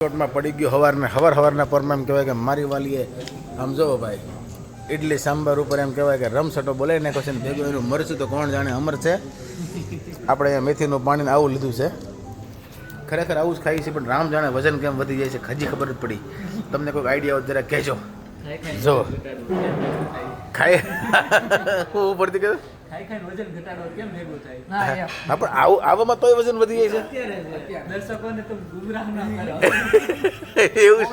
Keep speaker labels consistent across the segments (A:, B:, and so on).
A: રાજકોટમાં પડી ગયું હવારના પરમાં એમ કહેવાય કે મારી વાલીએ આમ જોવો ભાઈ ઇડલી સાંભાર ઉપર એમ કહેવાય કે રમસટો બોલાવી નાખ્યો છે ને ભેગું એનું મરચું તો કોણ જાણે અમર છે. આપણે અહીંયા મેથીનું પાણીને આવું લીધું છે. ખરેખર આવું જ ખાઈએ છીએ પણ રામ જાણે વજન કેમ વધી જાય છે હજી ખબર જ પડી. તમને કોઈક આઈડિયા હોય જરા કહેજો. જો ખાઈ હું ઉપરથી કહ્યું
B: વજન ઘટાડો કેમ ભેગું થાય?
A: હા પણ આવામાં તોય વજન વધી જાય છે.
B: દર્શકોને તો ગુમરાહ ના કરો.
A: એવું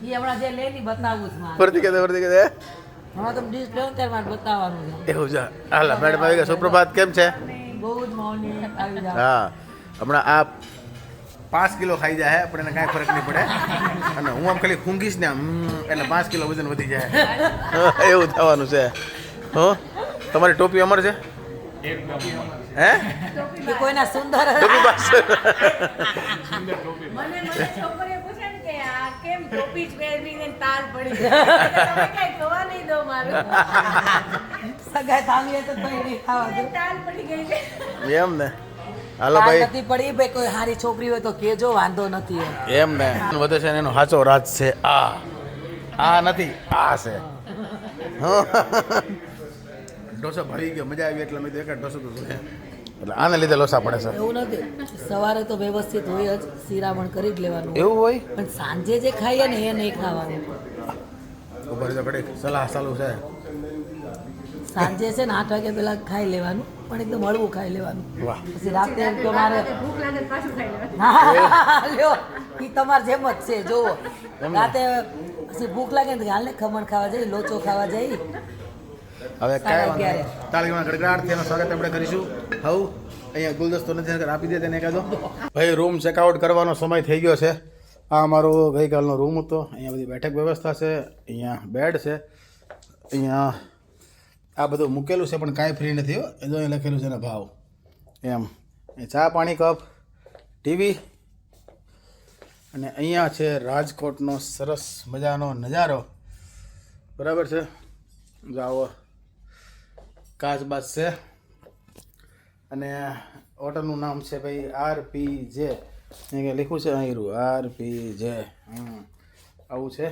C: ઈ હમણાં જે લેની બતાવું જ મારે.
A: ફરતી કહેતા
C: હમણાં તો ડીશ લેવું ત્યારે મારે બતાવવાનું છે.
A: એવું છે. હાલા મેડમ આવી ગયા. સુપ્રભાત કેમ છે?
C: બહુ જ મૌની આવી જાવ.
A: હા હમણાં આ 5 કિલો ખાઈ જાય પણ એને કાંઈ ફરક નહીં પડે. અને હું આમ ખાલી ખૂંગીશ ને આમ એટલે 5 કિલો વજન વધી જાય. એવું થવાનું છે. હો તમારી ટોપી અમર છે? હે
C: એ કોઈના સુંદર
A: ટોપી બસ
D: મને છોકરીઓ પૂછે ને કે આ કેમ ટોપી જ પહેરીને તાલ પડી જાય તમે કઈ ખવા નહીં દો મારું
C: સગાઈ થામી તો કોઈ નહીં ખાવા દે.
D: તાલ પડી ગઈ છે
A: એમ ને. હાલો
C: આ
A: ભાઈ
C: નથી પડી ભાઈ કોઈ સારી છોકરી હોય તો કેજો વાંધો નથી એમ.
A: એમ ને વધે છે ને એનો સાચો રાજ છે આ નથી આ છે. ઢોસો ભરી ગયો મજા આવી એટલે મેં તો એક જ ઢોસો તો જોઈએ એટલે આને લીધે લોસા પડે છે.
C: એવું નથી સવારે તો વ્યવસ્થિત હોય જ શિરામણ કરી જ લેવાનું
A: એવું હોય
C: પણ સાંજે જે ખાઈએ ને એ નહીં ખાવાનું.
A: ઉપર તો ઘડીક સલાહ ચાલુ છે.
C: સાંજે છે ને 8 વાગ્યા પહેલા ખાઈ લેવાનું પણ એકદમ હળવું ખાઈ લેવાનું.
A: વાહ
C: પછી રાતે એમ તો મારે
D: ભૂખ લાગે તો પાછું ખાઈ લેવાનું
C: હા, લ્યો ઈ તમાર જેમ જ છે જુઓ. રાતે પછી ભૂખ લાગે ને તો હાલ ને ખમણ ખાવા જઈએ લોચો ખાવા જઈએ.
A: હવે કાંઈ તાળીમાં ગડગડાટ એનું સ્વાગત આપણે કરીશું. હવ અહીંયા ગુલદસ્તો નથી આપી દે તેને એકાદો. ભાઈ રૂમ ચેકઆઉટ કરવાનો સમય થઈ ગયો છે. આ અમારો ગઈકાલનો રૂમ હતો. અહીંયા બધી બેઠક વ્યવસ્થા છે, અહીંયા બેડ છે, અહીંયા આ બધું મૂકેલું છે પણ કાંઈ ફ્રી નથી હો. એ જો અહીં લખેલું છે ને ભાવ એમ. એ ચા પાણી કપ ટીવી અને અહીંયા છે રાજકોટનો સરસ મજાનો નજારો. બરાબર છે. જાઓ કાચ બાચ છે અને હોટલનું નામ છે ભાઈ RPJ. અહીંયા લખ્યું છે અહીં RPJ. આવું છે.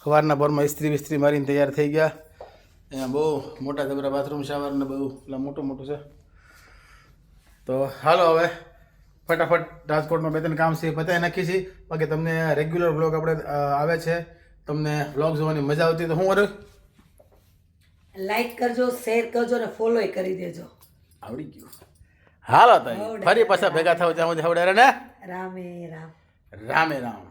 A: સવારના બોરમાં ઇસ્ત્રી મારીને તૈયાર થઈ ગયા. અહીંયા બહુ મોટા જબરા બાથરૂમ શાવર ને બધું એટલે મોટું છે. તો હાલો હવે ફટાફટ રાજકોટમાં 2-3 કામ છે પતાવી નાખી છીએ. બાકી તમને રેગ્યુલર વ્લોગ આપણે આવે છે. તમને વ્લોગ જોવાની મજા આવતી તો હું કરું
C: લાઈક કરજો, શેર કરજો ને ફોલો કરી દેજો.
A: આવડી ગયું. હાલો તો ફરી પાછા ભેગા થાવ ત્યાં સુધી રામે રામ.